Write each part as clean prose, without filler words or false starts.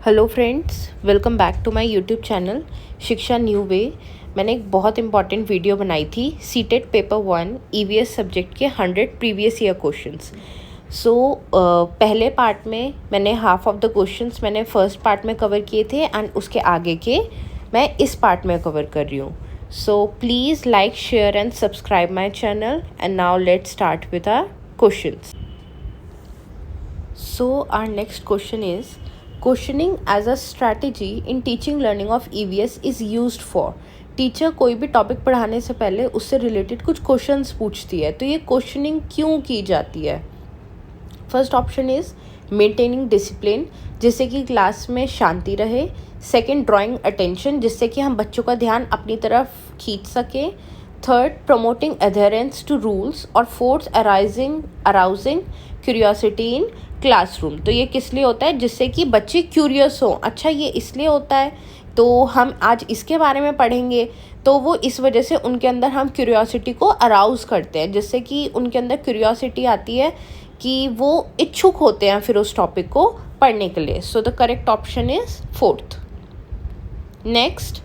Hello friends, welcome back to my YouTube channel Shiksha new way. मैंने एक बहुत important video बनाई थी सीटेट पेपर 1 ईवीएस सब्जेक्ट के 100 प्रीवियस ईयर क्वेश्चंस। पहले पार्ट में मैंने हाफ ऑफ द क्वेश्चंस मैंने फर्स्ट पार्ट में कवर किए थे एंड उसके आगे के मैं इस पार्ट में कवर कर रही हूँ। So please like, share and subscribe my channel and now let's start with our questions. So our next question is, questioning as a strategy in teaching learning of EVS is used for। Teacher कोई भी topic पढ़ाने से पहले उससे related कुछ questions पूछती है, तो ये क्वेश्चनिंग क्यों की जाती है? First option is maintaining discipline, जिससे कि क्लास में शांति रहे। सेकंड, ड्राइंग अटेंशन, जिससे कि हम बच्चों का ध्यान अपनी तरफ खींच सकें। Third, promoting adherence to rules. और fourth, arousing curiosity in classroom. तो ये किस लिए होता है? जिससे कि बच्चे क्यूरियस हों। अच्छा, ये इसलिए होता है, तो हम आज इसके बारे में पढ़ेंगे। तो वो इस वजह से उनके अंदर हम क्यूरियोसिटी को अराउज करते हैं, जिससे कि उनके अंदर क्यूरियोसिटी आती है कि वो इच्छुक होते हैं फिर उस टॉपिक को पढ़ने के लिए। So the correct option is fourth. Next,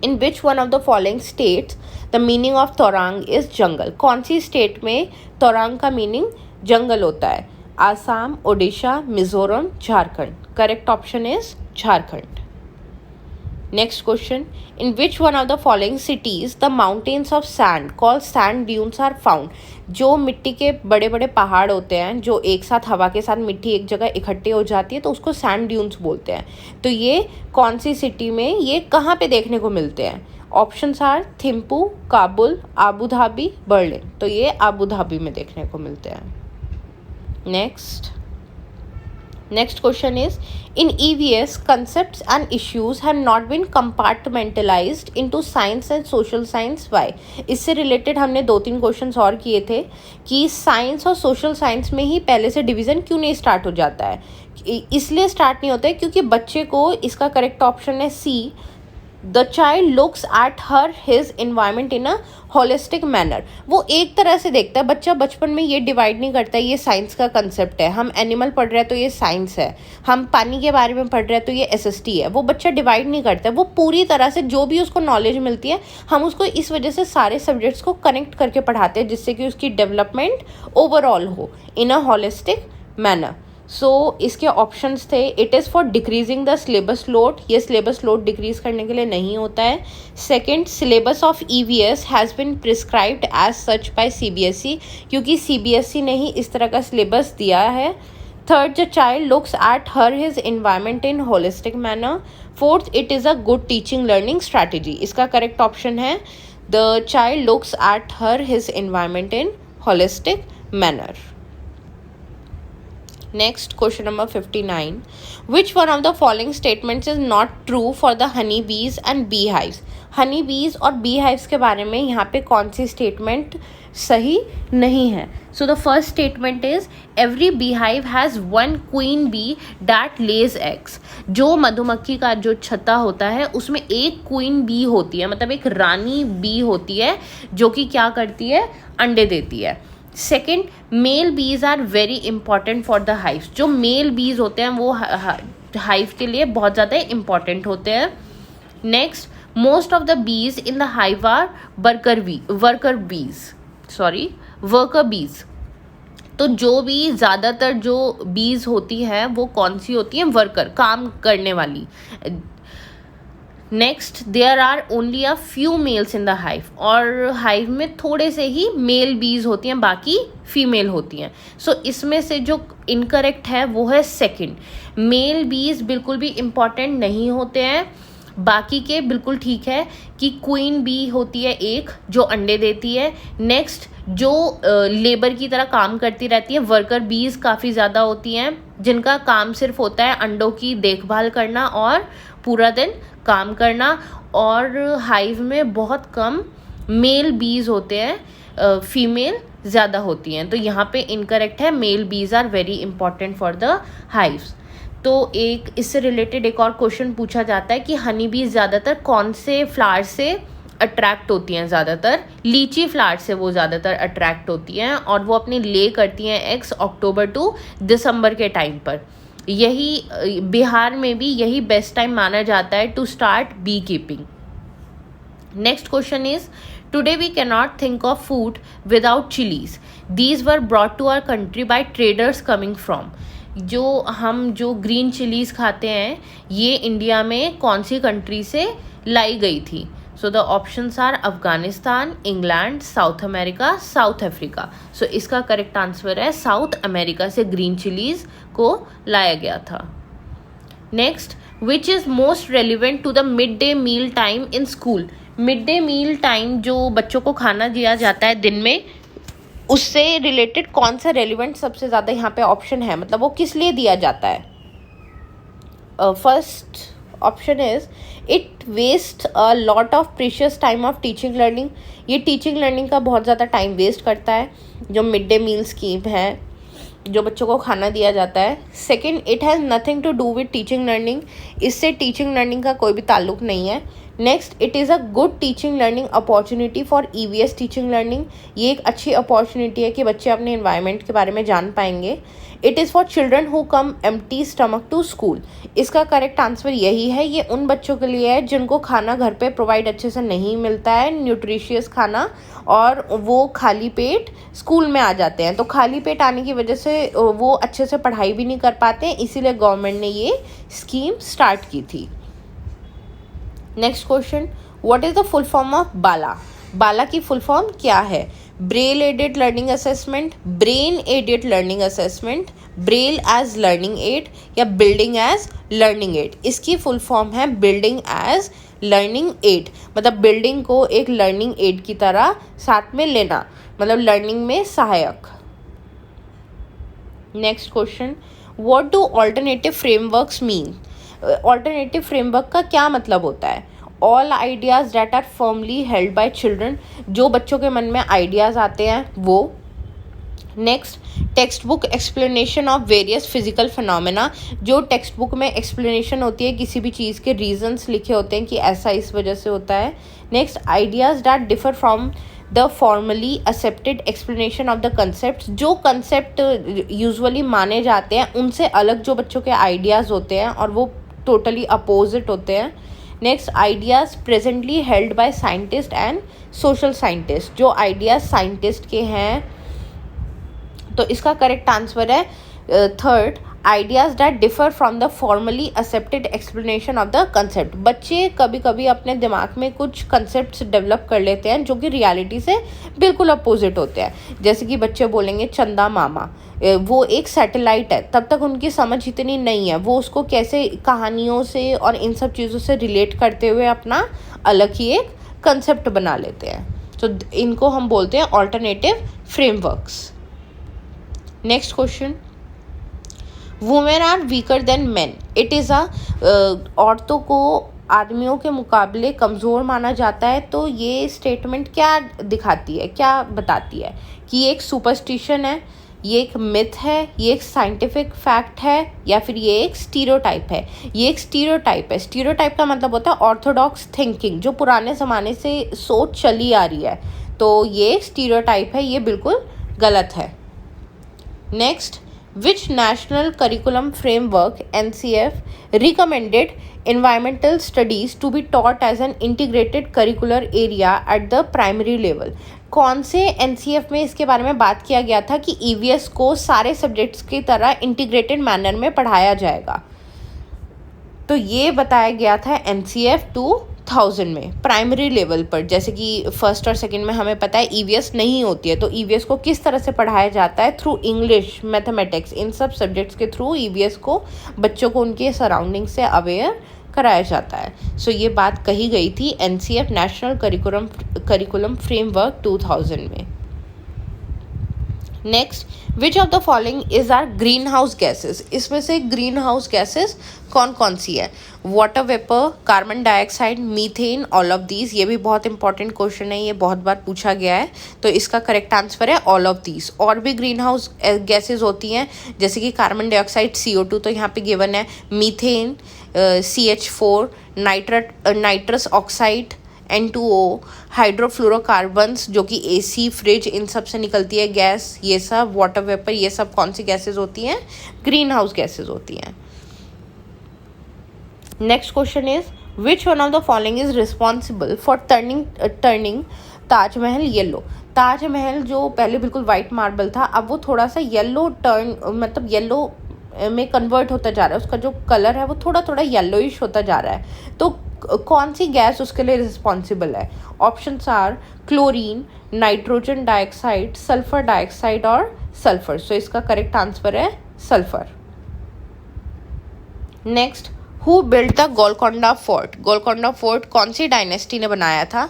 in which one of the following states the meaning of Torang is jungle? कौन सी स्टेट में तोरंग का मीनिंग जंगल होता है? Assam, Odisha, Mizoram, Jharkhand. Correct option is Jharkhand. Next question, in which one of the following cities the mountains of sand called sand dunes are found? जो मिट्टी के बड़े बड़े पहाड़ होते हैं, जो एक साथ हवा के साथ मिट्टी एक जगह इकट्ठी हो जाती है, तो उसको सैंड ड्यून्स बोलते हैं। तो ये कौन सी सिटी में, ये कहाँ पे देखने को मिलते हैं? Options are Thimphu, Kabul, Abu Dhabi, Berlin. तो ये आबू धाबी में देखने को मिलते हैं। Next question is, in EVS, concepts and issues have not been compartmentalized into science and social science. Why? इससे रिलेटेड हमने 2-3 क्वेश्चंस और किए थे कि साइंस और सोशल साइंस में ही पहले से डिवीज़न क्यों नहीं स्टार्ट हो जाता है। इसलिए स्टार्ट नहीं होता है क्योंकि बच्चे को, इसका करेक्ट ऑप्शन है C, the child looks at her his environment in a holistic manner. वो एक तरह से देखता है। बच्चा बचपन में ये डिवाइड नहीं करता है ये साइंस का कंसेप्ट है, हम एनिमल पढ़ रहे हैं तो ये साइंस है, हम पानी के बारे में पढ़ रहे हैं तो ये एसएसटी है। वो बच्चा डिवाइड नहीं करता है, वो पूरी तरह से जो भी उसको नॉलेज मिलती है हम उसको इस वजह से सारे सब्जेक्ट्स को कनेक्ट करके पढ़ाते हैं, जिससे कि उसकी डेवलपमेंट ओवरऑल हो इन अ होलिस्टिक मैनर। सो इसके ऑप्शंस थे, it is for decreasing the syllabus load, ये सिलेबस लोड डिक्रीज करने के लिए नहीं होता है। Second, syllabus of EVS has been prescribed as such by CBSE, क्योंकि सीबीएसई ने ही इस तरह का सिलेबस दिया है। Third, the child looks at her his environment in holistic manner. Fourth, it is a good teaching learning strategy. इसका correct option है the child looks at her his environment in holistic manner. Next, question number 59. Which one of the following statements is not true for the honey bees and beehives? Honey बीज और bee hives के बारे में यहाँ पे कौन सी statement सही नहीं है? So the first statement is, every beehive has one queen bee that lays eggs. जो मधुमक्खी का जो छत्ता होता है उसमें एक क्वीन बी होती है, मतलब एक रानी बी होती है जो कि क्या करती है, अंडे देती है। Second, male bees are very important for the hive. जो मेल बीज होते हैं वो हाइव के लिए बहुत ज़्यादा इंपॉर्टेंट होते हैं। Next, most of the bees in the hive are worker bees. तो जो भी ज़्यादातर जो बीज होती है वो कौन सी होती है? वर्कर, काम करने वाली। Next, there are only a few males in the hive. और हाइव में थोड़े से ही मेल बीज होती हैं, बाकी फीमेल होती हैं। सो इसमें से जो इनकरेक्ट है वो है सेकंड, मेल बीज बिल्कुल भी इम्पॉर्टेंट नहीं होते हैं। बाकी के बिल्कुल ठीक है कि क्वीन बी होती है एक जो अंडे देती है। नेक्स्ट, जो लेबर की तरह काम करती रहती है, वर्कर बीज काफ़ी ज़्यादा होती हैं जिनका काम सिर्फ होता है अंडों की देखभाल करना और पूरा दिन काम करना। और हाइव में बहुत कम मेल बीज होते हैं, फीमेल ज़्यादा होती हैं। तो यहाँ पे इनकरेक्ट है, male bees are very important for the hives. तो एक इससे रिलेटेड एक और क्वेश्चन पूछा जाता है कि हनी बीज ज़्यादातर कौन से फ्लावर से अट्रैक्ट होती हैं? ज़्यादातर लीची फ्लावर से वो ज़्यादातर अट्रैक्ट होती हैं और वो अपने ले करती हैं एग्स अक्टूबर टू दिसंबर के टाइम पर। यही बिहार में भी यही बेस्ट टाइम माना जाता है to start bee keeping. Next question is, today we cannot think of food without chilies. These were brought to our country by traders coming from. जो ग्रीन चिलीज़ खाते हैं ये इंडिया में कौन सी कंट्री से लाई गई थी? So the options are Afghanistan, England, South America, South Africa. So इसका करेक्ट आंसर है साउथ अमेरिका से ग्रीन चिलीज़ को लाया गया था. Next, which is most relevant to the mid day meal time in school. Mid day meal time जो बच्चों को खाना दिया जाता है दिन में, उससे रिलेटेड कौन सा रेलिवेंट सबसे ज़्यादा यहाँ पे ऑप्शन है, मतलब वो किस लिए दिया जाता है? First option is it waste a lot of precious time of teaching learning. ये टीचिंग लर्निंग का बहुत ज़्यादा टाइम वेस्ट करता है जो मिड डे मील स्कीम है, जो बच्चों को खाना दिया जाता है. Second, it has nothing to do with teaching learning. इससे टीचिंग लर्निंग का कोई भी ताल्लुक नहीं है. Next, it is a good teaching learning opportunity for EVS teaching learning. ये एक अच्छी अपॉर्चुनिटी है कि बच्चे अपने इन्वायरमेंट के बारे में जान पाएंगे. It is for children who come empty stomach to school. इसका करेक्ट आंसर यही है, ये उन बच्चों के लिए है जिनको खाना घर पे प्रोवाइड अच्छे से नहीं मिलता है, न्यूट्रिशियस खाना, और वो खाली पेट स्कूल में आ जाते हैं. तो खाली पेट आने की वजह से वो अच्छे से पढ़ाई भी नहीं कर पाते हैं, इसीलिए गवर्नमेंट ने ये स्कीम स्टार्ट की थी. Next question, what is the full form of BALA. BALA की फुल फॉर्म क्या है? Braille aided learning assessment, brain aided learning assessment, braille as learning aid, या बिल्डिंग एज लर्निंग एड. इसकी full form है building as learning aid. मतलब building को एक learning add की तरह साथ में लेना, मतलब लर्निंग में सहायक. Next question, what do alternative frameworks mean. Alternative framework का क्या मतलब होता है? All ideas that are firmly held by children. जो बच्चों के मन में आइडियाज़ आते हैं वो. Next, text book explanation of various physical phenomena. जो टेक्स्ट बुक में एक्सप्लेनेशन होती है, किसी भी चीज़ के रीजंस लिखे होते हैं कि ऐसा इस वजह से होता है. Next, ideas that differ from the formally accepted explanation of the concept. जो कंसेप्ट यूजुअली माने जाते हैं उनसे अलग जो बच्चों के आइडियाज़ होते हैं और वो टोटली अपोजिट होते हैं. Next, ideas presently held by scientist and social scientist. जो आइडियाज़ साइंटिस्ट के हैं, तो इसका करेक्ट आंसर है third, ideas that differ from the formally accepted explanation of the concept. बच्चे कभी कभी अपने दिमाग में कुछ कंसेप्ट्स डेवलप कर लेते हैं जो कि रियलिटी से बिल्कुल अपोजिट होते हैं. जैसे कि बच्चे बोलेंगे चंदा मामा वो एक सैटेलाइट है, तब तक उनकी समझ इतनी नहीं है, वो उसको कैसे कहानियों से और इन सब चीज़ों से रिलेट करते हुए अपना अलग ही एक कंसेप्ट बना लेते हैं. तो इनको हम बोलते हैं alternative frameworks. Next question, women are weaker than man. It is औरतों को आदमियों के मुकाबले कमज़ोर माना जाता है. तो ये स्टेटमेंट क्या दिखाती है, क्या बताती है? कि ये एक सुपरस्टिशन है, ये एक मिथ है, ये एक साइंटिफिक फैक्ट है, या फिर ये एक स्टीरियोटाइप है? ये एक स्टीरियोटाइप है. स्टीरियोटाइप का मतलब होता है ऑर्थोडॉक्स थिंकिंग, जो पुराने ज़माने से सोच चली आ रही है. तो ये एक स्टीरियोटाइप है, ये बिल्कुल गलत है. Next, which national curriculum framework NCF recommended environmental studies to be taught as an integrated curricular area at the primary level. कौन से NCF में इसके बारे में बात किया गया था कि EVS को सारे सब्जेक्ट्स की तरह इंटीग्रेटेड मैनर में पढ़ाया जाएगा? तो ये बताया गया था NCF 2000 में प्राइमरी लेवल पर. जैसे कि फर्स्ट और सेकंड में हमें पता है EVS नहीं होती है, तो EVS को किस तरह से पढ़ाया जाता है? थ्रू इंग्लिश, मैथमेटिक्स, इन सब सब्जेक्ट्स के थ्रू EVS को बच्चों को उनके सराउंडिंग से अवेयर कराया जाता है. सो ये बात कही गई थी NCF नेशनल करिकुलम फ्रेमवर्क 2000 में. Next, which of the following is are green house gases. इसमें से ग्रीन हाउस गैसेज कौन कौन सी है? Water vapour, carbon dioxide, methane, all of these. ये भी बहुत इंपॉर्टेंट क्वेश्चन है, ये बहुत बार पूछा गया है. तो इसका करेक्ट आंसर है ऑल ऑफ दीज. और भी ग्रीन हाउस गैसेज होती हैं जैसे कि कार्बन डाइऑक्साइड CO2, तो यहाँ पे गिवन है. Methane CH4, nitrous oxide N2O, हाइड्रोफ्लोरोकार्बन्स जो कि AC, फ्रिज, इन सब से निकलती है गैस, ये सब वाटर वेपर, ये सब कौन सी गैसेज होती हैं? ग्रीन हाउस गैसेज होती हैं। Next question is which one of the following is responsible for turning Taj Mahal yellow? Taj Mahal जो पहले बिल्कुल वाइट मार्बल था, अब वो थोड़ा सा येलो मतलब येलो में कन्वर्ट होता जा रहा है, उसका जो कलर है वो थोड़ा थोड़ा येलोइश होता जा रहा है। तो कौन सी गैस उसके लिए रिस्पॉन्सिबल है? Options are chlorine, nitrogen dioxide, sulphur dioxide और सल्फर। सो इसका करेक्ट आंसर है sulphur. Next, who build the Golconda fort? Golconda fort कौन सी डायनेस्टी ने बनाया था?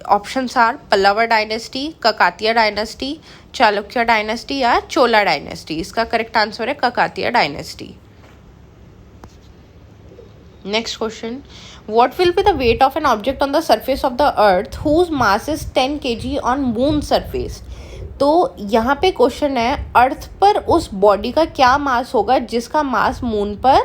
Options are Pallava dynasty, Kakatiya dynasty, Chalukya dynasty या चोला डायनेस्टी। इसका करेक्ट आंसर है Kakatiya dynasty. Next question, what will be the weight of an object on the surface of the earth whose mass is 10 kg on moon surface? तो यहाँ पे question है अर्थ पर उस body का क्या मास होगा जिसका मास मून पर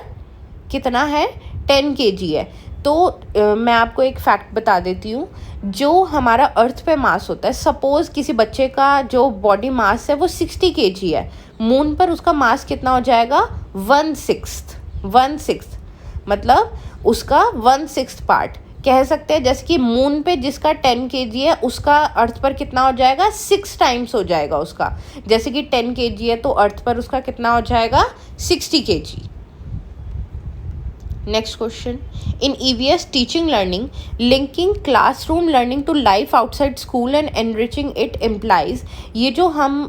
कितना है? 10 kg है। तो मैं आपको एक फैक्ट बता देती हूँ, जो हमारा अर्थ पे मास होता है, सपोज किसी बच्चे का जो बॉडी मास है वो 60 kg है, मून पर उसका मास कितना हो जाएगा? 1/6 मतलब उसका 1/6 पार्ट कह सकते हैं। जैसे कि मून पे जिसका 10 kg है उसका अर्थ पर कितना हो जाएगा? 6 टाइम्स हो जाएगा उसका। जैसे कि 10 kg है तो अर्थ पर उसका कितना हो जाएगा? 60 kg। Next question, in EVS teaching learning linking classroom learning to life outside school and enriching it implies. ये जो हम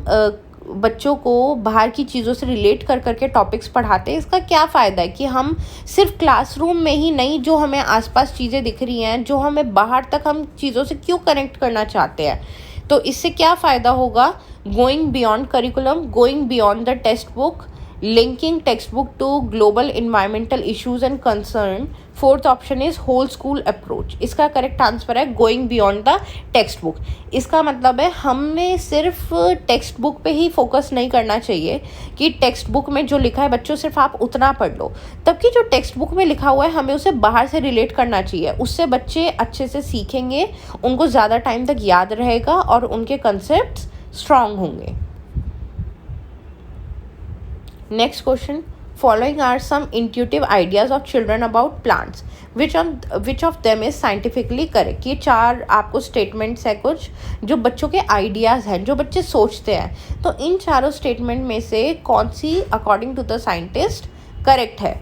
बच्चों को बाहर की चीज़ों से रिलेट कर करके टॉपिक्स पढ़ाते हैं, इसका क्या फ़ायदा है कि हम सिर्फ क्लासरूम में ही नहीं, जो हमें आसपास चीज़ें दिख रही हैं, जो हमें बाहर तक हम चीज़ों से क्यों कनेक्ट करना चाहते हैं? तो इससे क्या फ़ायदा होगा? Going beyond curriculum, going beyond the text book, linking textbook to global environmental issues and concern. Fourth option is whole school approach. इसका करेक्ट आंसर है going beyond the text book. इसका मतलब है हमें सिर्फ टेक्स्ट बुक पे ही focus नहीं करना चाहिए कि टेक्स्ट बुक में जो लिखा है बच्चों सिर्फ आप उतना पढ़ लो, तबकि जो टेक्स्ट बुक में लिखा हुआ है हमें उसे बाहर से रिलेट करना चाहिए। उससे बच्चे अच्छे से सीखेंगे, उनको ज़्यादा टाइम तक याद रहेगा और उनके कंसेप्ट स्ट्रांग होंगे। Next question, following are some intuitive ideas of children about plants. Which of them is scientifically correct? ये 4 आपको स्टेटमेंट्स है कुछ जो बच्चों के आइडियाज़ हैं, जो बच्चे सोचते हैं। तो इन चारों स्टेटमेंट में से कौन सी according to the scientist correct है?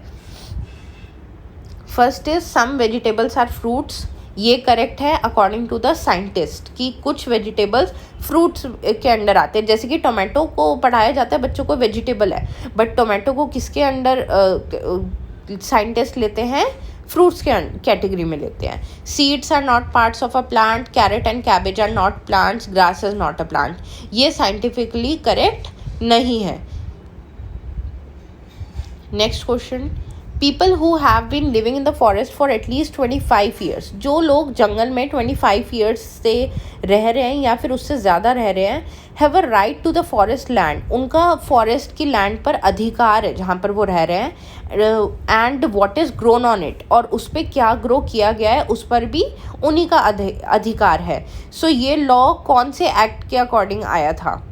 First is some vegetables are fruits. ये करेक्ट है अकॉर्डिंग टू द साइंटिस्ट कि कुछ वेजिटेबल्स फ्रूट्स के अंडर आते हैं। जैसे कि टोमेटो को पढ़ाया जाता है बच्चों को वेजिटेबल है, बट टोमेटो को किसके अंडर साइंटिस्ट लेते हैं? फ्रूट्स के कैटेगरी में लेते हैं। Seeds are not parts of a plant, carrot and cabbage are not plants, grass is not a plant. ये साइंटिफिकली करेक्ट नहीं है। Next question, people who have been living in the forest for at least 25 years. जो लोग जंगल में 25 years से रह रहे हैं या फिर उससे ज़्यादा रह रहे हैं, have a right to the forest land. उनका फॉरेस्ट की लैंड पर अधिकार है जहाँ पर वो रह रहे हैं। And what is grown on it, और उस पर क्या ग्रो किया गया है उस पर भी उन्हीं का अधिकार है। सो ये लॉ कौन से एक्ट के अकॉर्डिंग आया था?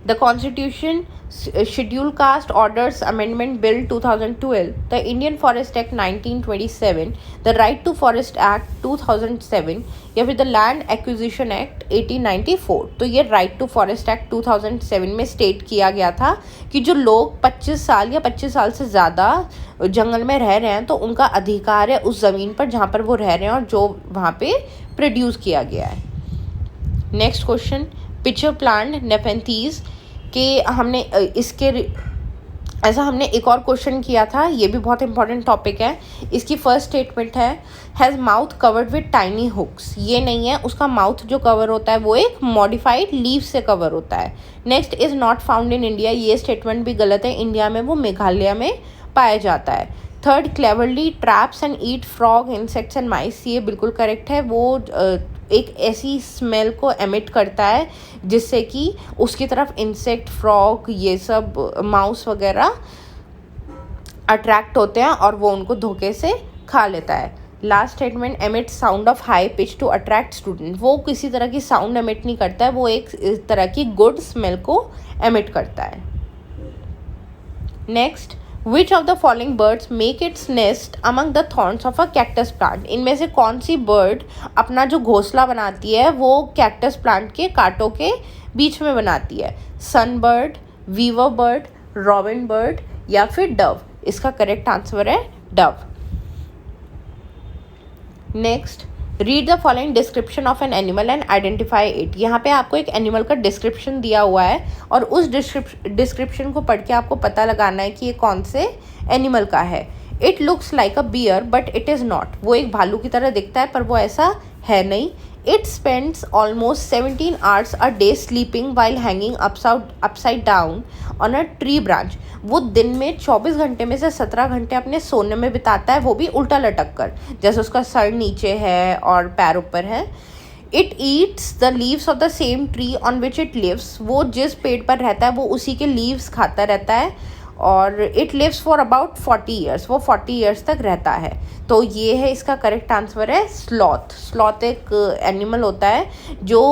The Constitution, Schedule Caste Orders Amendment Bill 2012, the Indian Forest Act 1927, the Right to Forest Act 2007 या फिर the Land Acquisition Act 1894। तो ये Right to Forest Act 2007 में स्टेट किया गया था कि जो लोग 25 साल या 25 साल से ज़्यादा जंगल में रह रहे हैं तो उनका अधिकार है उस ज़मीन पर जहाँ पर वो रह रहे हैं और जो वहाँ पे प्रोड्यूस किया गया है। नेक्स्ट क्वेश्चन, पिचर प्लांट नेफेंथीज के हमने इसके ऐसा हमने एक और क्वेश्चन किया था, ये भी बहुत इंपॉर्टेंट टॉपिक है। इसकी फर्स्ट स्टेटमेंट है has mouth covered with tiny hooks. ये नहीं है, उसका माउथ जो कवर होता है वो एक मॉडिफाइड लीव से कवर होता है। Next is not found in India. ये स्टेटमेंट भी गलत है, इंडिया में वो मेघालय में पाया जाता है। Third, cleverly traps and eat frog insects and mice. ये बिल्कुल करेक्ट है। वो एक ऐसी स्मेल को एमिट करता है जिससे कि उसकी तरफ इंसेक्ट, फ्रॉग, ये सब माउस वगैरह अट्रैक्ट होते हैं और वो उनको धोखे से खा लेता है। Last statement, emit sound of high pitch to attract student, वो किसी तरह की साउंड एमिट नहीं करता है, वो एक तरह की गुड स्मेल को एमिट करता है. Next, which of the following birds make its nest among the thorns of a cactus plant, इनमें से कौन सी बर्ड अपना जो घोंसला बनाती है वो कैक्टस प्लांट के कांटों के बीच में बनाती है? Sun bird, weaver bird, robin bird या फिर डव? इसका करेक्ट आंसर है dove. Next, read the following description of an animal and identify it. यहाँ पे आपको एक एनिमल का डिस्क्रिप्शन दिया हुआ है और उस डिस्क्रिप्शन को पढ़ के आपको पता लगाना है कि ये कौन से एनिमल का है. It looks like a bear but it is not, वो एक भालू की तरह दिखता है पर वो ऐसा है नहीं. It spends almost 17 hours a day sleeping while hanging upside down on a tree branch. वो दिन में 24 घंटे में से 17 घंटे अपने सोने में बिताता है, वो भी उल्टा लटक कर, जैसे उसका सर नीचे है और पैर ऊपर है. It eats the leaves of the same tree on which it lives. वो जिस पेड़ पर रहता है वो उसी के लीव्स खाता रहता है. और it lives for about 40 years, वो 40 ईयर्स तक रहता है. तो ये है इसका करेक्ट आंसर है स्लॉथ. स्लॉथ एक एनिमल होता है जो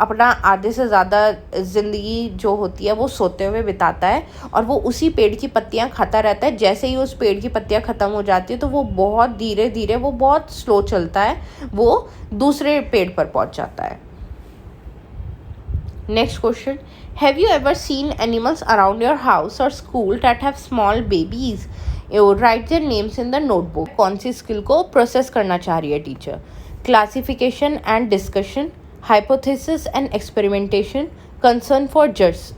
अपना आधे से ज़्यादा ज़िंदगी जो होती है वो सोते हुए बिताता है और वो उसी पेड़ की पत्तियां खाता रहता है. जैसे ही उस पेड़ की पत्तियां ख़त्म हो जाती है तो वो बहुत धीरे धीरे, वो बहुत स्लो चलता है, वो दूसरे पेड़ पर पहुंच जाता है. Next question, have you ever seen animals around your house or school that have small babies? You write their names in the notebook. कौन सी स्किल को प्रोसेस करना चाह रही है teacher? Classification and discussion, hypothesis and experimentation, concern for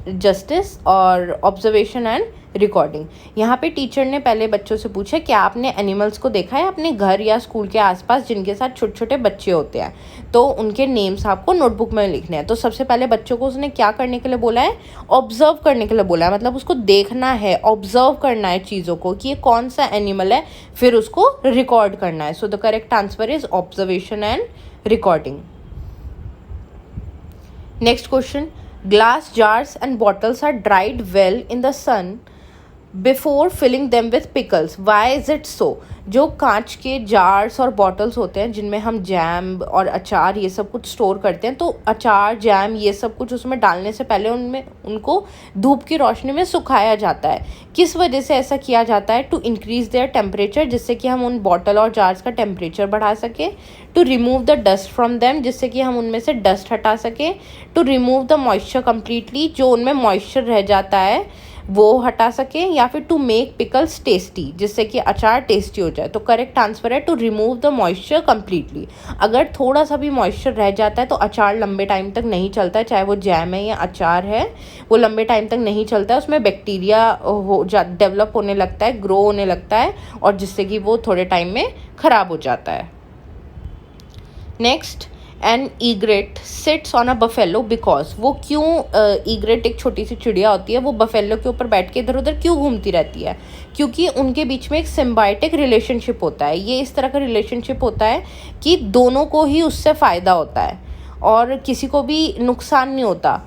justice और observation and recording. यहाँ पे teacher ने पहले बच्चों से पूछा क्या आपने एनिमल्स को देखा है अपने घर या स्कूल के आसपास जिनके साथ छोटे छोटे बच्चे होते हैं, तो उनके नेम्स आपको नोटबुक में लिखने हैं. तो सबसे पहले बच्चों को उसने क्या करने के लिए बोला है? ऑब्जर्व करने के लिए बोला है, मतलब उसको देखना है, ऑब्जर्व करना है चीज़ों को कि ये कौन सा एनिमल है, फिर उसको रिकॉर्ड करना है. So the correct answer is observation and recording. Next question, glass jars and bottles are dried well in the sun before filling them with pickles. Why is it so? जो कांच के jars और bottles होते हैं जिनमें हम jam और अचार ये सब कुछ स्टोर करते हैं, तो अचार जैम ये सब कुछ उसमें डालने से पहले उनको धूप की रोशनी में सुखाया जाता है. किस वजह से ऐसा किया जाता है? टू इंक्रीज़ देयर टेम्परेचर, जिससे कि हम उन बॉटल और जार्स का टेम्परेचर बढ़ा सकें. To remove the dust from them, जिससे कि हम उनमें से डस्ट हटा सकें. To remove the moisture completely, जो उनमें मॉइस्चर रह जाता है वो हटा सकें. या फिर टू मेक पिकल्स टेस्टी, जिससे कि अचार टेस्टी हो जाए. तो करेक्ट आंसर है to remove the moisture completely. अगर थोड़ा सा भी मॉइस्चर रह जाता है तो अचार लंबे टाइम तक नहीं चलता है, चाहे वो जैम है या अचार है, वो लंबे टाइम तक नहीं चलता है. उसमें बैक्टीरिया डेवलप होने लगता है, ग्रो होने लगता है, और जिससे कि वो थोड़े टाइम में ख़राब हो जाता है. Next, an egret sits on a buffalo because. वो क्यों, ईग्रेट एक छोटी सी चिड़िया होती है, वो बफेलो के ऊपर बैठ के इधर उधर क्यों घूमती रहती है? क्योंकि उनके बीच में एक सिम्बायोटिक रिलेशनशिप होता है. ये इस तरह का रिलेशनशिप होता है कि दोनों को ही उससे फ़ायदा होता है और किसी को भी नुकसान नहीं होता.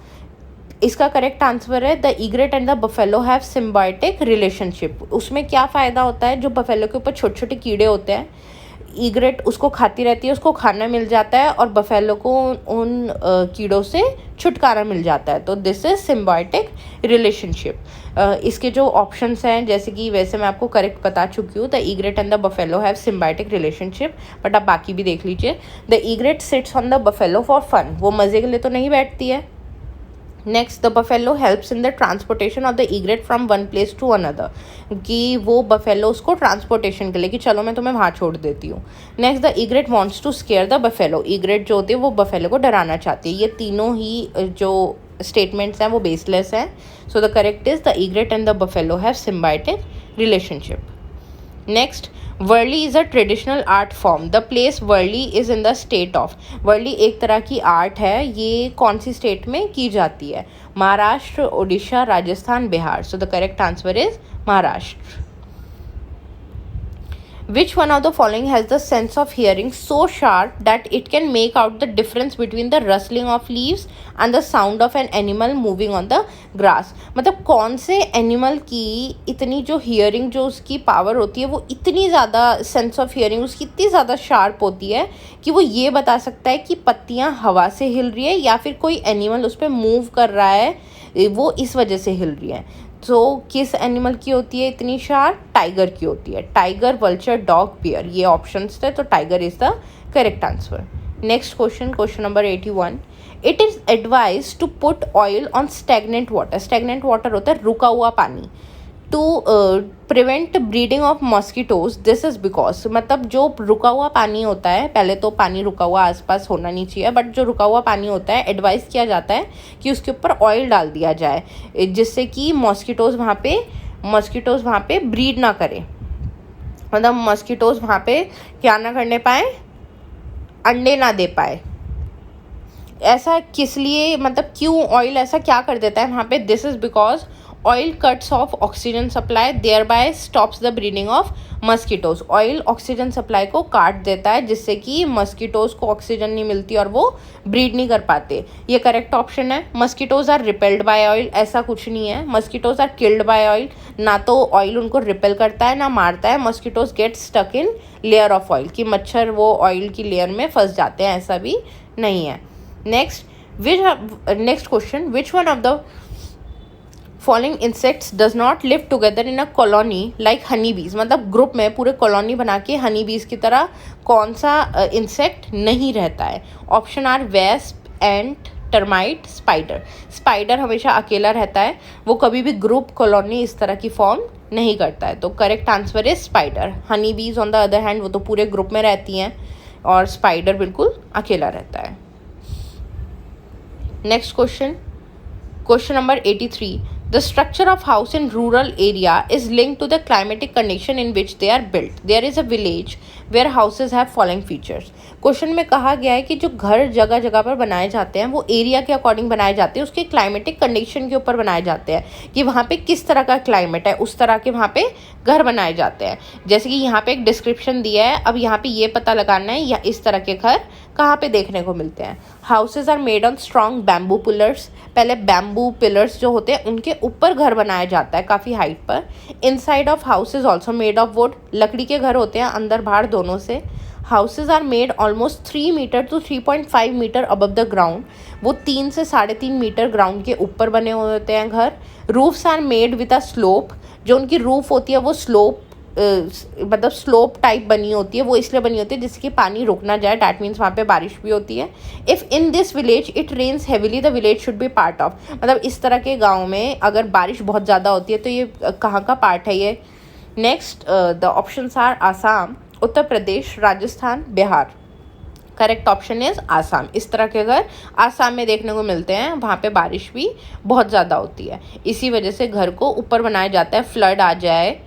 इसका करेक्ट आंसर है the egret and the buffalo have symbiotic relationship. उसमें क्या फ़ायदा होता है? जो बफेलो के ऊपर छोटे छोटे कीड़े होते हैं, ईग्रेट उसको खाती रहती है, उसको खाना मिल जाता है और बफेलो को उन कीड़ों से छुटकारा मिल जाता है. तो दिस इज सिम्बायोटिक रिलेशनशिप. इसके जो ऑप्शंस हैं, जैसे कि वैसे मैं आपको करेक्ट बता चुकी हूँ, the egret and the buffalo have symbiotic relationship, but आप बाकी भी देख लीजिए. The egret sits on the buffalo for fun, वो मज़े के लिए तो नहीं बैठती है. Next, the buffalo helps in the transportation of the egret from one place to another, कि वो बफेलो उसको ट्रांसपोर्टेशन के लिए कि चलो मैं तुम्हें वहाँ छोड़ देती हूँ. Next, the egret wants to scare the buffalo. Egret जो होती है वो बफेलो को डराना चाहती है. ये तीनों ही जो स्टेटमेंट्स हैं वो बेसलेस हैं. So the correct is the egret and the buffalo have symbiotic relationship. Next, Warli is a traditional art form. The place Warli is in the state of. Warli एक तरह की आर्ट है, ये कौन सी स्टेट में की जाती है? महाराष्ट्र, उड़ीसा, राजस्थान, बिहार. सो the correct answer is Maharashtra. Which one of the following has the sense of hearing so sharp that it can make out the difference between the rustling of leaves and the sound of an animal moving on the grass? मतलब कौन से animal की इतनी जो hearing, जो उसकी power होती है, वो इतनी ज़्यादा सेंस ऑफ हियरिंग उसकी इतनी ज़्यादा शार्प होती है कि वो ये बता सकता है कि पत्तियाँ हवा से हिल रही है या फिर कोई एनिमल उस पर मूव कर रहा है, वो इस वजह से हिल रही है. तो किस एनिमल की होती है इतनी शार्प? टाइगर की होती है. टाइगर, वल्चर, डॉग, बियर, ये ऑप्शंस थे, तो tiger is the correct answer. Next question, question number 81. It is advise to put oil on stagnant water. Stagnant water होता है रुका हुआ पानी. To prevent breeding of mosquitoes. This is because, मतलब जो रुका हुआ पानी होता है, पहले तो पानी रुका हुआ आसपास होना नहीं चाहिए, बट जो रुका हुआ पानी होता है एडवाइस किया जाता है कि उसके ऊपर ऑयल डाल दिया जाए, जिससे कि मॉस्किटोज़ वहाँ पे ब्रीड ना करें. मतलब मॉस्किटोज़ वहाँ पे क्या ना करने पाए, अंडे ना दे पाए. ऐसा किस लिए, मतलब क्यों ऑयल ऐसा क्या कर देता है वहाँ पे? This is because oil cuts off oxygen supply, thereby stops the breeding of mosquitoes. Oil oxygen supply को काट देता है, जिससे कि मस्कीटोज को ऑक्सीजन नहीं मिलती और वो ब्रीड नहीं कर पाते. ये करेक्ट ऑप्शन है. Mosquitoes are repelled by oil, ऐसा कुछ नहीं है. Mosquitoes are killed by oil. ना तो ऑयल उनको रिपेल करता है ना मारता है. Mosquitoes get stuck in layer of oil, कि मच्छर वो ऑयल की लेयर में फंस जाते हैं, ऐसा भी नहीं है. Next question, which one of the following insects does not live together in a colony like Honey बीज. मतलब ग्रुप में पूरे कॉलोनी बना के हनी बीज की तरह कौन सा इंसेक्ट नहीं रहता है? Option are wasp, ant, termite, spider. Spider हमेशा अकेला रहता है, वो कभी भी ग्रुप, कॉलोनी इस तरह की फॉर्म नहीं करता है. तो correct answer is spider. Honey बीज ऑन द अदर हैंड वो तो पूरे ग्रुप में रहती हैं, और स्पाइडर बिल्कुल अकेला रहता है. Next question, question number 83. The structure of house in rural area is linked to the climatic condition in which they are built. There is a village where houses have following features. Question में कहा गया है कि जो घर जगह जगह पर बनाए जाते हैं वो एरिया के अकॉर्डिंग बनाए जाते हैं, उसके क्लाइमेटिक कंडीशन के ऊपर बनाए जाते हैं कि वहाँ पे किस तरह का क्लाइमेट है, उस तरह के वहाँ पे घर बनाए जाते हैं. जैसे कि यहाँ पे एक डिस्क्रिप्शन दिया है, अब यहाँ पे ये पता लगाना है या इस तरह के घर कहाँ पे देखने को मिलते हैं. Houses are made on strong bamboo pillars. पहले बैम्बू पिलर्स जो होते हैं उनके ऊपर घर बनाया जाता है काफ़ी हाइट पर. Inside of house is also made of wood. लकड़ी के घर होते हैं अंदर बाहर दोनों से. Houses are made almost 3 metre to 3.5 metre above the ground. वो 3 से 3.5 मीटर ग्राउंड के ऊपर बने हुए होते हैं घर. Roofs are made with a slope. जो उनकी रूफ होती है वो मतलब स्लोप टाइप बनी होती है. वो इसलिए बनी होती है जिससे कि पानी रुक ना जाए. डैट मीन्स वहाँ पे बारिश भी होती है. If in this village it rains heavily the village should be part of. मतलब इस तरह के गाँव में अगर बारिश बहुत ज़्यादा होती है तो ये कहाँ का पार्ट है ये? Next the options are Assam, Uttar Pradesh, Rajasthan, Bihar. Correct option is Assam. इस तरह के घर आसाम में देखने को मिलते हैं. वहाँ पे बारिश भी बहुत ज़्यादा होती है, इसी वजह से घर को ऊपर बनाया जाता है, फ्लड आ जाए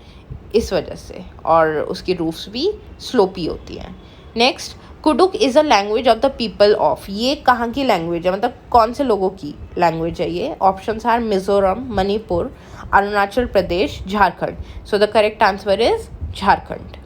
इस वजह से. और उसकी रूफ्स भी स्लोपी होती हैं. Next, Kurukh is a language of the people of. ये कहाँ की लैंग्वेज है, मतलब कौन से लोगों की लैंग्वेज है ये? Options are Mizoram, Manipur, Arunachal Pradesh, Jharkhand. So the correct answer is Jharkhand.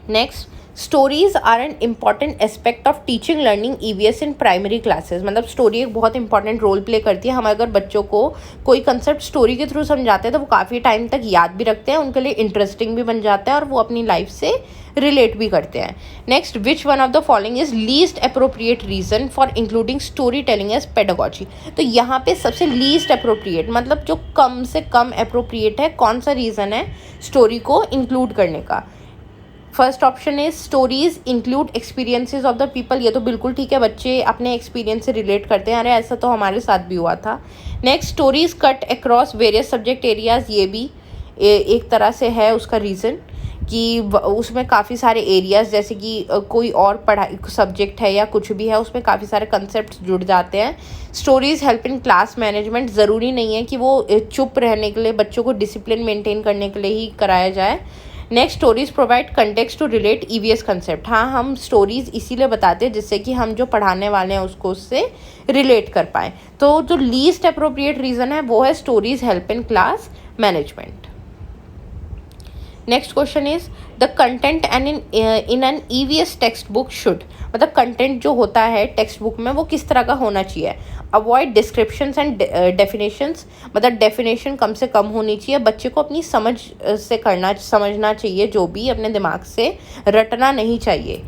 Next, stories are an important aspect of teaching learning EVS in primary classes. मतलब स्टोरी एक बहुत इंपॉर्टेंट रोल प्ले करती है. हम अगर बच्चों को कोई कंसेप्ट स्टोरी के थ्रू समझाते हैं तो वो काफ़ी टाइम तक याद भी रखते हैं, उनके लिए इंटरेस्टिंग भी बन जाता है और वो अपनी लाइफ से रिलेट भी करते हैं. Next, which one of the following is least appropriate reason for including story telling as pedagogy. तो यहाँ पे सबसे लीस्ट अप्रोप्रिएट, मतलब जो कम से कम अप्रोप्रिएट है, कौन सा रीज़न है स्टोरी को इंक्लूड करने का? First option is stories include experiences of the people. ये तो बिल्कुल ठीक है, बच्चे अपने एक्सपीरियंस से रिलेट करते हैं, अरे ऐसा तो हमारे साथ भी हुआ था. Next, stories cut across various subject areas. ये भी एक तरह से है उसका रीज़न कि उसमें काफ़ी सारे एरियाज़, जैसे कि कोई और पढ़ाई सब्जेक्ट है या कुछ भी है, उसमें काफ़ी सारे कंसेप्ट जुड़ जाते हैं. Stories help in class management. ज़रूरी नहीं है कि वो चुप रहने के लिए, बच्चों को डिसिप्लिन मेंटेन करने के लिए ही कराया जाए. Next, stories provide context to relate EVS concept. हाँ, हम स्टोरीज इसीलिए बताते हैं जिससे कि हम जो पढ़ाने वाले हैं उसको उससे रिलेट कर पाएँ. तो जो लीस्ट अप्रोप्रिएट रीज़न है वो है stories help in class management. Next question is the content and in an EVS text book should, मतलब कंटेंट जो होता है टेक्स्ट बुक में वो किस तरह का होना चाहिए. अवॉइड डिस्क्रिप्शंस एंड डेफिनेशंस, मतलब डेफिनेशन कम से कम होनी चाहिए. बच्चे को अपनी समझ से समझना चाहिए, जो भी अपने दिमाग से रटना नहीं चाहिए.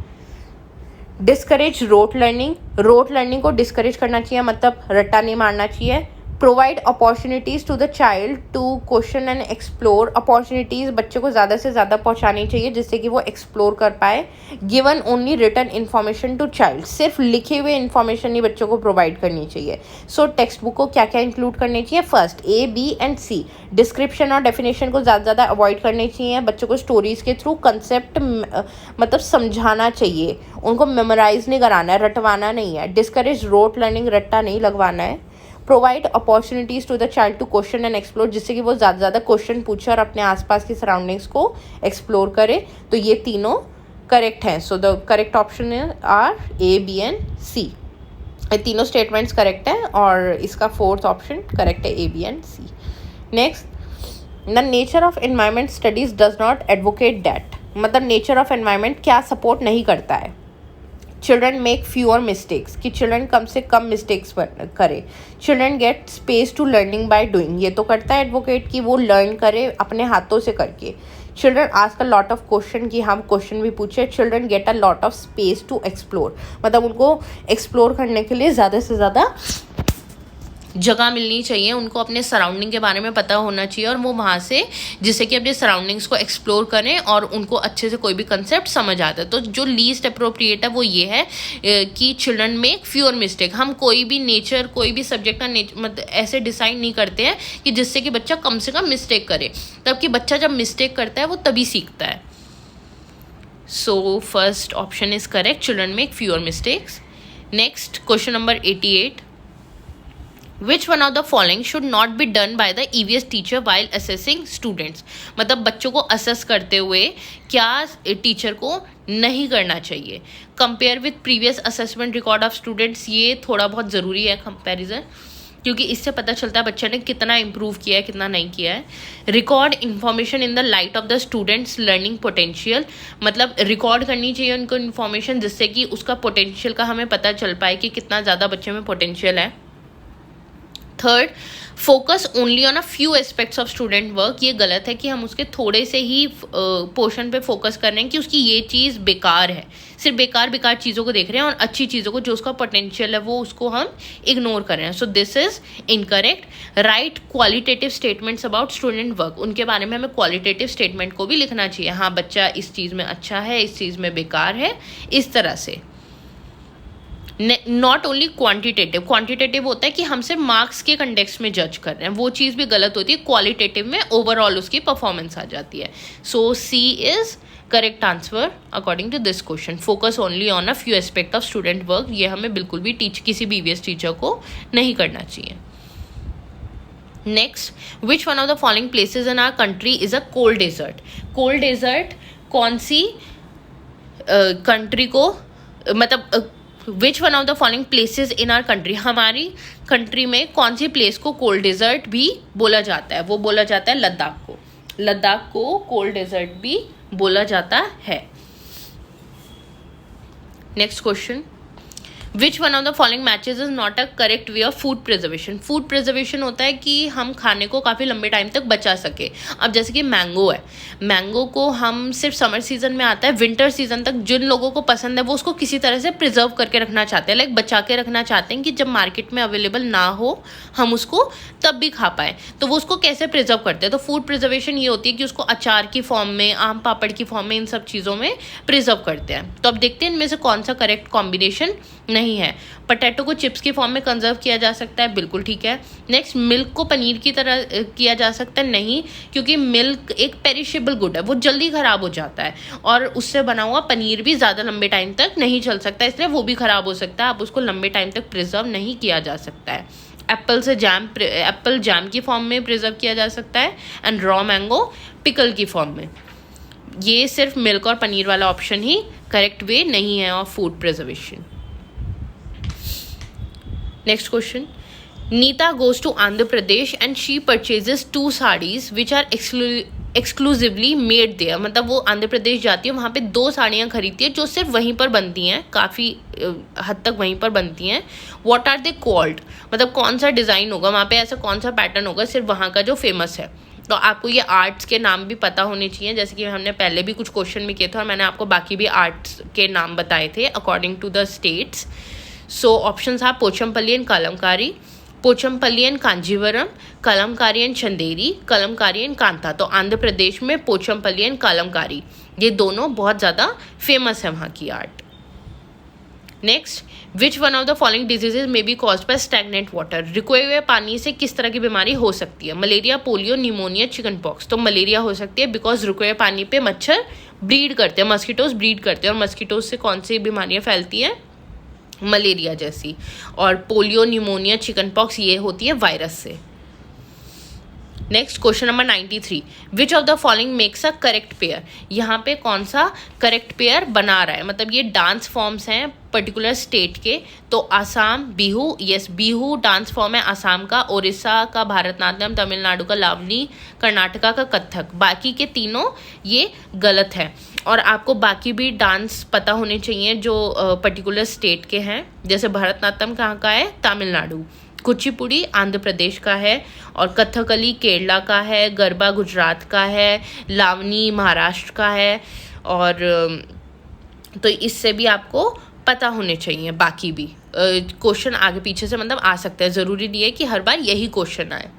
डिस्करेज रोट लर्निंग को डिस्करेज करना चाहिए, मतलब रट्टा नहीं मारना चाहिए. Provide opportunities to the child to question and explore, opportunities बच्चे को ज़्यादा से ज़्यादा पहुँचानी चाहिए जिससे कि वो एक्सप्लोर कर पाए. Given only written information to child, सिर्फ लिखे हुए इन्फॉर्मेशन ही बच्चों को प्रोवाइड करनी चाहिए. सो टेक्स्ट बुक को क्या क्या इंक्लूड करनी चाहिए? First A, B and C. Description और डेफिनेशन को ज़्यादा ज़्यादा अवॉइड करनी चाहिए. बच्चों को स्टोरीज़ के थ्रू कंसेप्ट मतलब समझाना चाहिए, उनको मेमोराइज नहीं कराना है, रटवाना नहीं है. डिस्करेज रोट लर्निंग, रट्टा नहीं लगवाना है. Provide opportunities to the child to question and explore, जिससे कि वो ज़्यादा ज़्यादा क्वेश्चन पूछे और अपने आसपास की सराउंडिंग्स को एक्सप्लोर करे. तो ये तीनों करेक्ट हैं. So the correct option are A, B and C. ये तीनों स्टेटमेंट्स करेक्ट हैं और इसका फोर्थ ऑप्शन करेक्ट है A, B and C. Next, the nature of environment studies does not advocate that, मतलब नेचर ऑफ एनवायरमेंट क्या support नहीं करता है. चिल्ड्रन मेक फ्यूअर मिस्टेक्स, कि चिल्ड्रन कम से कम मिस्टेक्स करे. Children get space to learning by doing, ये तो करता है एडवोकेट कि वो लर्न करे अपने हाथों से करके. Children ask a lot of question, कि हम क्वेश्चन भी पूछे. Children get a lot of space to explore, मतलब उनको एक्सप्लोर करने के लिए ज़्यादा से ज़्यादा जगह मिलनी चाहिए. उनको अपने सराउंडिंग के बारे में पता होना चाहिए और वो वहाँ से जिससे कि अपने सराउंडिंग्स को एक्सप्लोर करें और उनको अच्छे से कोई भी कंसेप्ट समझ आता है. तो जो लीस्ट अप्रोप्रिएट है वो ये है कि चिल्ड्रन मेक फ्यूअर मिस्टेक. हम कोई भी नेचर, कोई भी सब्जेक्ट का मतलब ऐसे डिसाइड नहीं करते हैं कि जिससे कि बच्चा कम से कम मिस्टेक करे. तब कि बच्चा जब मिस्टेक करता है वो तभी सीखता है. So first option is correct, children make fewer mistakes. Next question number 88. Which one of the following should not be done by the EVS teacher while assessing students, मतलब बच्चों को असेस करते हुए क्या टीचर को नहीं करना चाहिए. Compare with previous assessment record of students, ये थोड़ा बहुत ज़रूरी है कंपैरिजन, क्योंकि इससे पता चलता है बच्चे ने कितना इम्प्रूव किया है, कितना नहीं किया है. Record information in the light of the students learning potential, मतलब रिकॉर्ड करनी चाहिए उनको इन्फॉर्मेशन जिससे कि उसका पोटेंशियल का हमें पता चल पाए कि कितना ज़्यादा बच्चे में पोटेंशियल है. Third, focus only on a few aspects of student work, ये गलत है कि हम उसके थोड़े से ही पोर्शन पे फोकस कर रहे हैं कि उसकी ये चीज़ बेकार है, सिर्फ बेकार चीज़ों को देख रहे हैं और अच्छी चीज़ों को जो उसका पोटेंशियल है वो उसको हम इग्नोर कर रहे हैं. So this is incorrect. Right qualitative statements about student work, उनके बारे में हमें क्वालिटेटिव स्टेटमेंट को भी लिखना चाहिए. हाँ, बच्चा इस चीज़ में अच्छा है, इस चीज़ में बेकार है, इस तरह से. नॉट ओनली क्वांटिटेटिव होता है कि हम सिर्फ मार्क्स के कंटेक्स्ट में जज कर रहे हैं, वो चीज़ भी गलत होती है. क्वालिटेटिव में ओवरऑल उसकी परफॉर्मेंस आ जाती है. So C is correct answer according to this question. Focus only on a few aspect of student work, ये हमें बिल्कुल भी किसी भी EVS टीचर को नहीं करना चाहिए. Next, which one of the following places in our country is a cold desert. Cold desert कौन सी कंट्री को, मतलब which one of the following places in our country, हमारी कंट्री में कौन सी प्लेस को कोल्ड डेजर्ट भी बोला जाता है? वो बोला जाता है लद्दाख को. लद्दाख को कोल्ड डेजर्ट भी बोला जाता है. Next question, which one of the following matches is not a correct way of food preservation. Food preservation होता है कि हम खाने को काफ़ी लंबे टाइम तक बचा सके. अब जैसे कि मैंगो है, मैंगो को हम सिर्फ समर सीजन में आता है, विंटर सीजन तक जिन लोगों को पसंद है वो उसको किसी तरह से प्रिजर्व करके रखना चाहते हैं, लाइक बचा के रखना चाहते हैं कि जब मार्केट में अवेलेबल ना हो हम उसको तब भी खा पाए. तो वो उसको कैसे प्रिजर्व करते हैं? तो फूड प्रिजर्वेशन ये होती है कि उसको अचार की फॉर्म में, आम पापड़ की फॉर्म में, इन सब चीज़ों में प्रिजर्व करते हैं. तो अब देखते हैं इनमें से कौन सा करेक्ट कॉम्बिनेशन नहीं है. पोटैटो को चिप्स की फॉर्म में कंजर्व किया जा सकता है, बिल्कुल ठीक है. नेक्स्ट, मिल्क को पनीर की तरह किया जा सकता है, नहीं, क्योंकि मिल्क एक पेरिशेबल गुड है, वो जल्दी ख़राब हो जाता है और उससे बना हुआ पनीर भी ज़्यादा लंबे टाइम तक नहीं चल सकता, इसलिए वो भी ख़राब हो सकता है. आप उसको लंबे टाइम तक प्रिजर्व नहीं किया जा सकता है. एप्पल जैम की फॉर्म में प्रिजर्व किया जा सकता है एंड रॉ मैंगो पिकल की फॉर्म में. ये सिर्फ मिल्क और पनीर वाला ऑप्शन ही करेक्ट वे नहीं है of food preservation. Next question. Neeta goes to Andhra Pradesh and she purchases 2 sarees which are exclusively made there, मतलब वो आंध्र प्रदेश जाती है, वहाँ पे 2 साड़ियाँ खरीदती है जो सिर्फ वहीं पर बनती हैं, काफ़ी हद तक वहीं पर बनती हैं. व्हाट आर दे कॉल्ड, मतलब कौन सा डिज़ाइन होगा वहाँ पे, ऐसा कौन सा पैटर्न होगा सिर्फ वहाँ का जो फेमस है. तो आपको ये आर्ट्स के नाम भी पता होने चाहिए, जैसे कि हमने पहले भी कुछ क्वेश्चन में किए थे और मैंने आपको बाकी भी आर्ट्स के नाम बताए थे according to the states. So options are Pochampally and Kalamkari, Pochampally and Kanjeevaram, Kalamkari and Chanderi, Kalamkari and Kantha. तो आंध्र प्रदेश में पोचमपल्ली एंड कलमकारी, ये दोनों बहुत ज़्यादा फेमस है वहाँ की art. Next, which one of the following diseases may be caused by stagnant water, रुके हुए पानी से किस तरह की बीमारी हो सकती है. Malaria, polio, pneumonia, chicken pox. तो मलेरिया हो सकती है बिकॉज रुके हुए पानी पे मच्छर ब्रीड करते हैं, मस्कीटोज ब्रीड करते हैं, और मस्कीटोज से कौन सी बीमारियाँ फैलती हैं, मलेरिया जैसी. और पोलियो, निमोनिया, चिकन पॉक्स ये होती है वायरस से. Next, question number 93, which of the following makes a correct pair. यहाँ पे कौन सा करेक्ट पेयर बना रहा है, मतलब ये डांस फॉर्म्स हैं पर्टिकुलर स्टेट के. तो Assam Bihu, yes Bihu dance form है आसाम का, उड़ीसा का भारतनाट्यम, तमिलनाडु का लावनी, कर्नाटका का कथक. बाकी के तीनों ये गलत है. और आपको बाकी भी डांस पता होने चाहिए जो पर्टिकुलर स्टेट के हैं, जैसे भरतनाट्यम कहाँ का है, तमिलनाडु. कुचिपुड़ी आंध्र प्रदेश का है, और कथकली केरला का है, गरबा गुजरात का है, लावनी महाराष्ट्र का है. और तो इससे भी आपको पता होने चाहिए. बाकी भी क्वेश्चन आगे पीछे से मतलब आ सकता है, ज़रूरी नहीं है कि हर बार यही क्वेश्चन आए.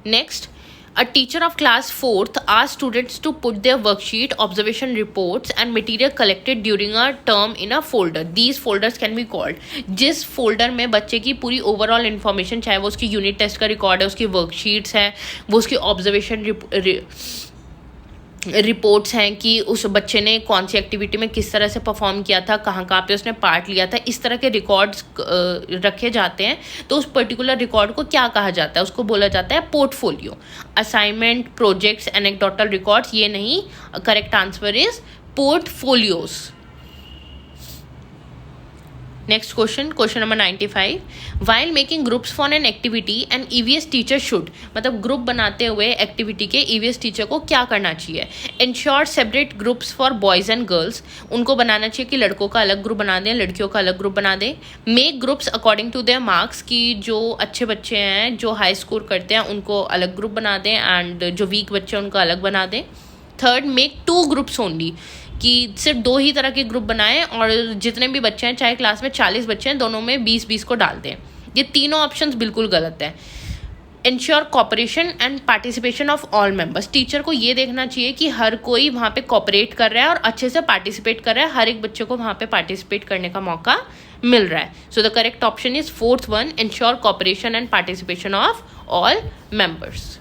Next, a teacher of class 4th asked students to put their worksheet, observation reports and material collected during a term in a folder. These folders can be called. जिस folder में बच्चे की पूरी overall information, चाहे वो उसकी unit test का record है, उसकी वर्कशीट्स हैं, वो उसकी ऑब्जर्वेशन रिपोर्ट्स हैं कि उस बच्चे ने कौन सी एक्टिविटी में किस तरह से परफॉर्म किया था, कहाँ कहाँ पे उसने पार्ट लिया था, इस तरह के रिकॉर्ड्स रखे जाते हैं. तो उस पर्टिकुलर रिकॉर्ड को क्या कहा जाता है, उसको बोला जाता है portfolio. Assignment, projects, anecdotal records ये नहीं. Correct answer is portfolios. Next question, question number 95, while making groups for an activity and EVS teacher should, मतलब ग्रुप बनाते हुए एक्टिविटी के ईवीएस टीचर को क्या करना चाहिए. Ensure separate groups for boys and girls, उनको बनाना चाहिए कि लड़कों का अलग ग्रुप बना दें, लड़कियों का अलग ग्रुप बना दें. Make groups according to their marks, की जो अच्छे बच्चे हैं जो हाई स्कोर करते हैं उनको अलग ग्रुप बना दें, एंड जो वीक बच्चे हैं उनको अलग बना दें. थर्ड, मेक 2 ग्रुप्स ओनली, कि सिर्फ 2 ही तरह के ग्रुप बनाएं, और जितने भी बच्चे हैं, चाहे क्लास में 40 बच्चे हैं, दोनों में 20-20 को डाल दें. ये तीनों ऑप्शंस बिल्कुल गलत है. Ensure cooperation and participation of all members, teacher को ये देखना चाहिए कि हर कोई वहाँ पे कॉपरेट कर रहा है और अच्छे से पार्टिसिपेट कर रहा है, हर एक बच्चे को वहाँ पे पार्टिसिपेट करने का मौका मिल रहा है. So the correct option is 4th one, ensure cooperation and participation of all members.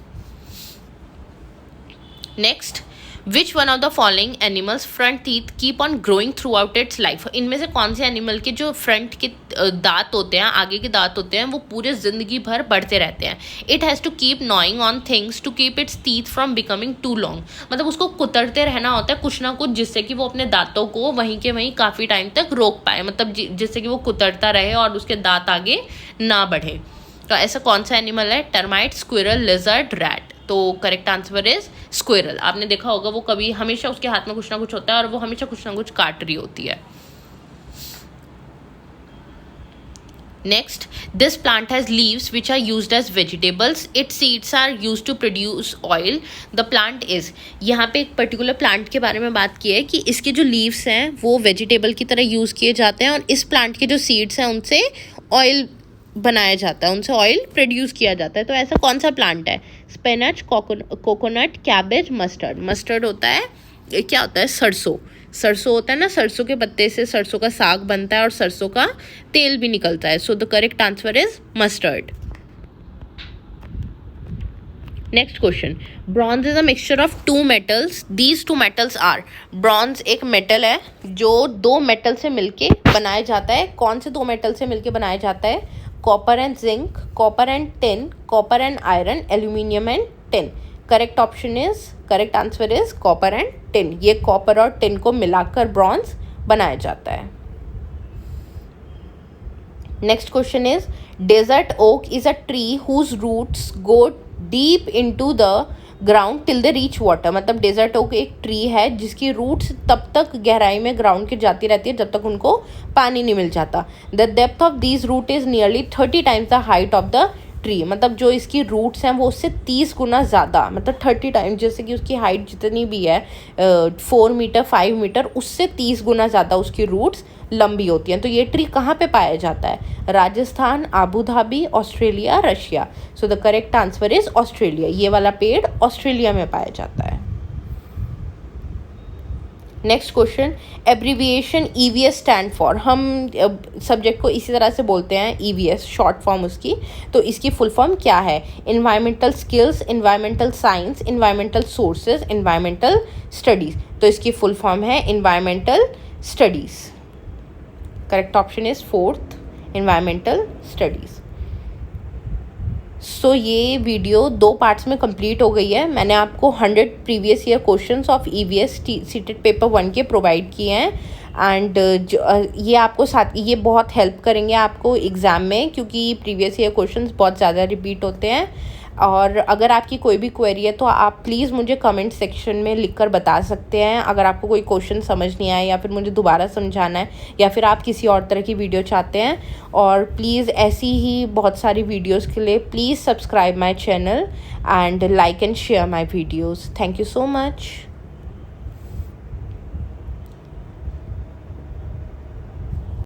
Next, which one of the following animals front teeth keep on growing through out it's life, इनमें से कौन से animal के जो front के दांत होते हैं, आगे के दांत होते हैं, वो पूरे जिंदगी भर बढ़ते रहते हैं. It has to keep gnawing on things to keep its teeth from becoming too long, मतलब उसको कुतरते रहना होता है कुछ ना कुछ, जिससे कि वो अपने दांतों को वहीं के वहीं काफ़ी टाइम तक रोक पाए, मतलब जिससे कि वो कुतरता रहे और उसके दांत आगे ना बढ़े. तो ऐसा कौन सा एनिमल है, टर्माइट, स्क्विरल, लिजर्ड, रैट. तो करेक्ट आंसर इज स्क्विरल. आपने देखा होगा वो कभी हमेशा उसके हाथ में कुछ ना कुछ होता है और वो हमेशा कुछ ना कुछ काट रही होती है. Next, this plant has leaves which are used as vegetables, its seeds are used to produce oil, the plant is. यहाँ पे एक पर्टिकुलर प्लांट के बारे में बात की है कि इसके जो लीव्स हैं वो वेजिटेबल की तरह यूज़ किए जाते हैं, और इस प्लांट के जो सीड्स हैं उनसे ऑयल बनाया जाता है, उनसे ऑयल प्रोड्यूस किया जाता है. तो ऐसा कौन सा प्लांट है, spinach, coconut, cabbage, mustard. Mustard होता है, क्या होता है, सरसों. सरसों होता है ना, सरसों के पत्ते से सरसों का साग बनता है और सरसों का तेल भी निकलता है. So the correct answer is mustard. Next question, bronze is a mixture of 2 metals, these 2 metals are. Bronze एक मेटल है जो 2 मेटल से मिलके बनाया जाता है. कौन से 2 मेटल से मिलके बनाया जाता है, copper and zinc, copper and tin, copper and iron, aluminium and tin. Correct option is, correct answer is copper and tin. ये कॉपर और टिन को मिलाकर ब्रॉन्ज बनाया जाता है. Next question is, desert oak is a tree whose roots go deep into the ground till they reach water, मतलब desert oak एक tree है जिसकी रूट्स तब तक गहराई में ग्राउंड के जाती रहती है जब तक उनको पानी नहीं मिल जाता. The depth of these root is nearly 30 times the height of the tree, मतलब जो इसकी रूट्स हैं वो उससे 30 गुना ज़्यादा, मतलब 30 टाइम्स, जैसे कि उसकी हाइट जितनी भी है 4 मीटर 5 मीटर, उससे 30 गुना ज़्यादा उसकी रूट्स लंबी होती हैं. तो ये ट्री कहाँ पे पाया जाता है? Rajasthan, Abu Dhabi, Australia, Russia. So the correct answer is Australia. ये वाला पेड़ ऑस्ट्रेलिया में पाया जाता है. Next question, abbreviation EVS stand for. हम सब्जेक्ट को इसी तरह से बोलते हैं EVS, शॉर्ट फॉर्म उसकी. तो इसकी फुल फॉर्म क्या है? Environmental skills, environmental science, environmental sources, environmental studies. तो इसकी फुल फॉर्म है environmental studies. Correct option is fourth, environmental studies. So ये वीडियो 2 पार्ट्स में कंप्लीट हो गई है. मैंने आपको 100 previous year questions of EVS seated paper 1 के प्रोवाइड किए हैं. एंड ये आपको साथ ये बहुत हेल्प करेंगे आपको एग्ज़ाम में, क्योंकि प्रीवियस ईयर क्वेश्चंस बहुत ज़्यादा रिपीट होते हैं. और अगर आपकी कोई भी क्वेरी है तो आप प्लीज़ मुझे कमेंट सेक्शन में लिखकर बता सकते हैं. अगर आपको कोई क्वेश्चन समझ नहीं आया या फिर मुझे दोबारा समझाना है या फिर आप किसी और तरह की वीडियो चाहते हैं. और प्लीज़ ऐसी ही बहुत सारी वीडियोस के लिए please subscribe my channel and like and share my videos. Thank you so much.